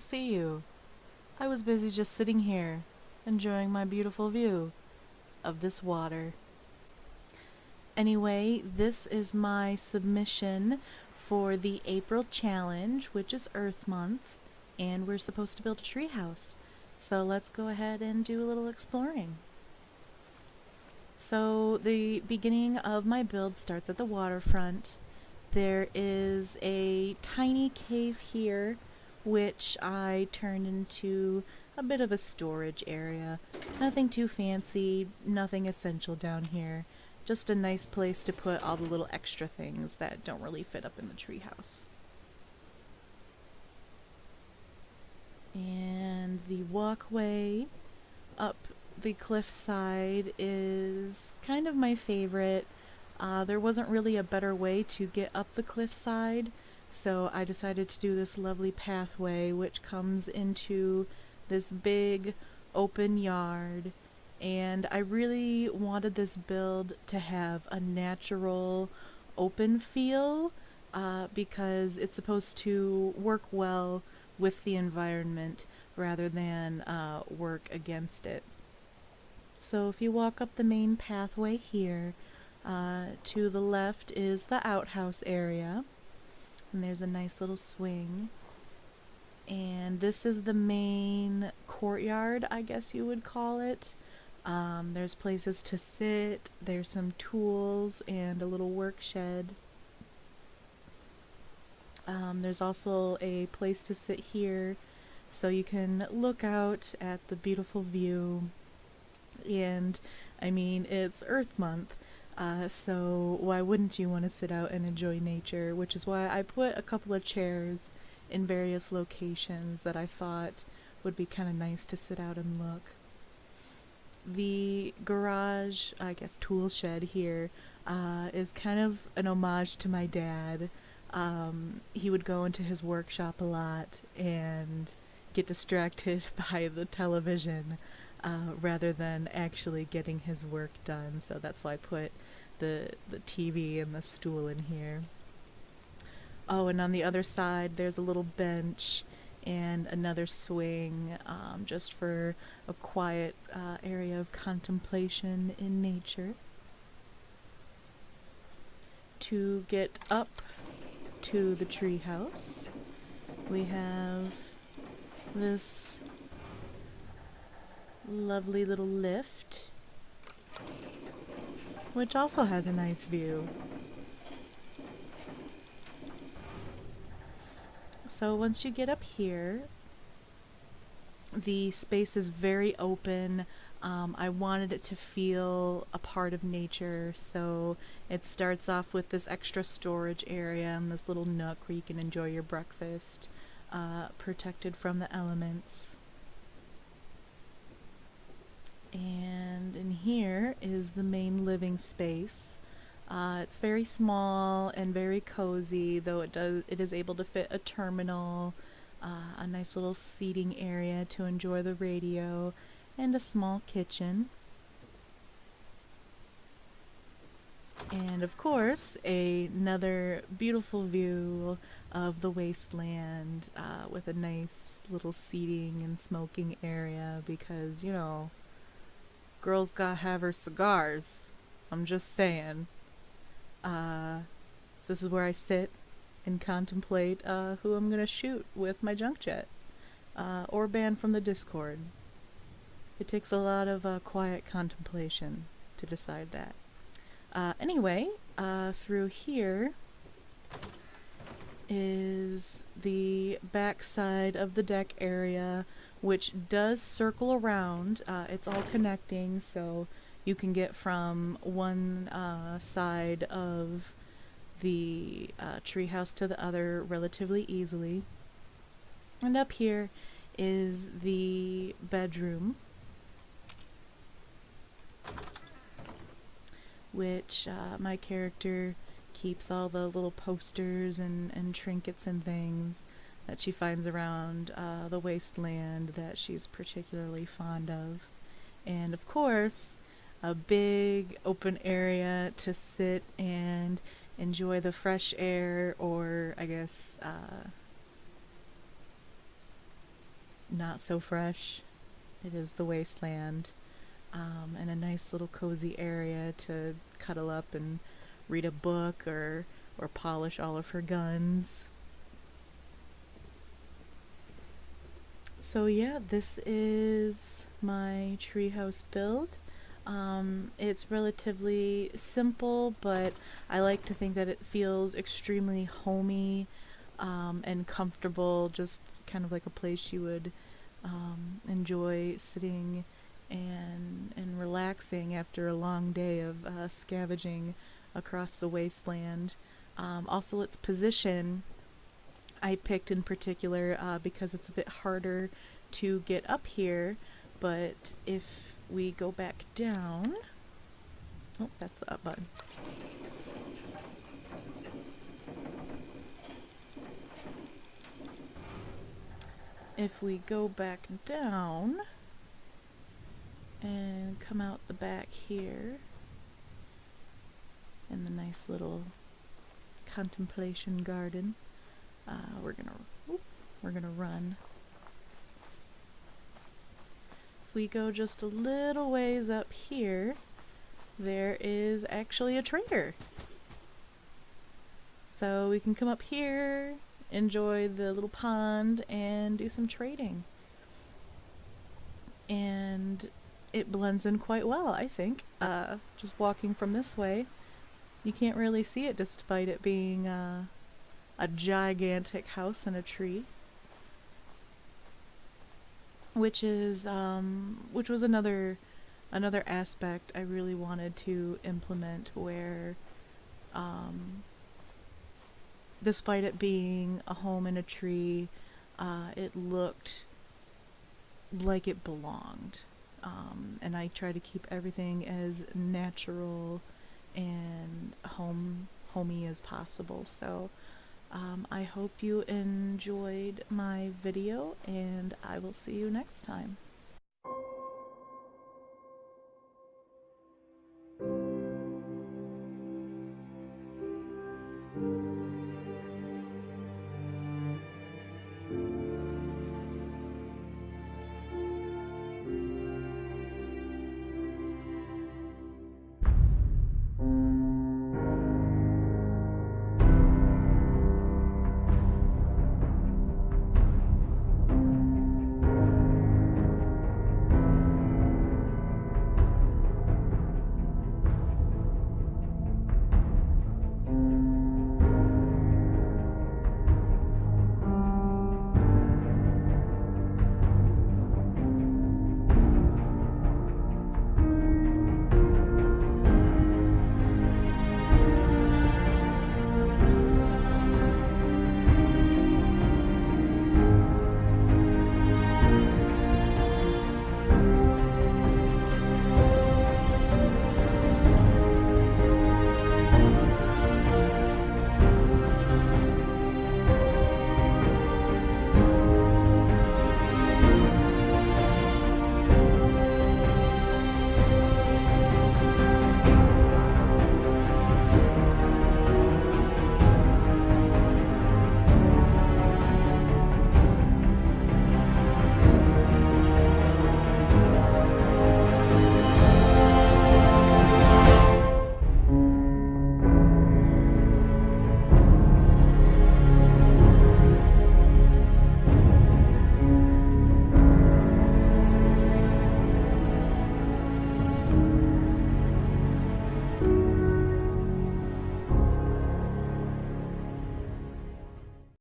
didn't see you. I was busy just sitting here, enjoying my beautiful view of this water. Anyway, this is my submission for the April challenge, which is Earth Month, and we're supposed to build a treehouse. So let's go ahead and do a little exploring. So the beginning of my build starts at the waterfront. There is a tiny cave here, which I turned into a bit of a storage area. Nothing too fancy, nothing essential down here. Just a nice place to put all the little extra things that don't really fit up in the treehouse. And the walkway up the cliffside is kind of my favorite. There wasn't really a better way to get up the cliffside, so I decided to do this lovely pathway which comes into this big open yard. And I really wanted this build to have a natural open feel because it's supposed to work well with the environment rather than work against it. So if you walk up the main pathway here, to the left is the outhouse area, and there's a nice little swing. And this is the main courtyard, I guess you would call it. There's places to sit, there's some tools, and a little work shed. There's also a place to sit here, so you can look out at the beautiful view. And, I mean, it's Earth Month, so why wouldn't you want to sit out and enjoy nature, which is why I put a couple of chairs in various locations that I thought would be kind of nice to sit out and look. The garage, I guess tool shed here, is kind of an homage to my dad. He would go into his workshop a lot and get distracted by the television rather than actually getting his work done, so that's why I put the TV and the stool in here. Oh, and on the other side there's a little bench and another swing, just for a quiet area of contemplation in nature. To get up to the treehouse, we have this lovely little lift, which also has a nice view. So once you get up here, the space is very open. I wanted it to feel a part of nature, so it starts off with this extra storage area and this little nook where you can enjoy your breakfast, protected from the elements. And in here is the main living space. It's very small and very cozy, though it is able to fit a terminal, a nice little seating area to enjoy the radio, and a small kitchen. And of course, another beautiful view of the wasteland, with a nice little seating and smoking area because, you know, girls gotta have her cigars. I'm just saying. So this is where I sit and contemplate who I'm gonna shoot with my junk jet, or ban from the Discord. It takes a lot of quiet contemplation to decide that. Anyway, through here is the back side of the deck area, which does circle around. It's all connecting, so you can get from one side of the treehouse to the other relatively easily. And up here is the bedroom, which my character keeps all the little posters and trinkets and things that she finds around the wasteland that she's particularly fond of. And of course, a big open area to sit and enjoy the fresh air, or I guess not so fresh. It is the wasteland, and a nice little cozy area to cuddle up and read a book or polish all of her guns. So yeah, this is my treehouse build. It's relatively simple, but I like to think that it feels extremely homey and comfortable, just kind of like a place you would enjoy sitting and relaxing after a long day of scavenging across the wasteland. Also, its position I picked in particular because it's a bit harder to get up here, but if we go back down, oh, that's the up button. If we go back down and come out the back here in the nice little contemplation garden, we're gonna run. If we go just a little ways up here, there is actually a trader. So we can come up here, enjoy the little pond, and do some trading. And it blends in quite well, I think. Just walking from this way, you can't really see it despite it being a gigantic house and a tree. Which was another aspect I really wanted to implement, where despite it being a home in a tree, it looked like it belonged. And I try to keep everything as natural and homey as possible. So I hope you enjoyed my video, and I will see you next time.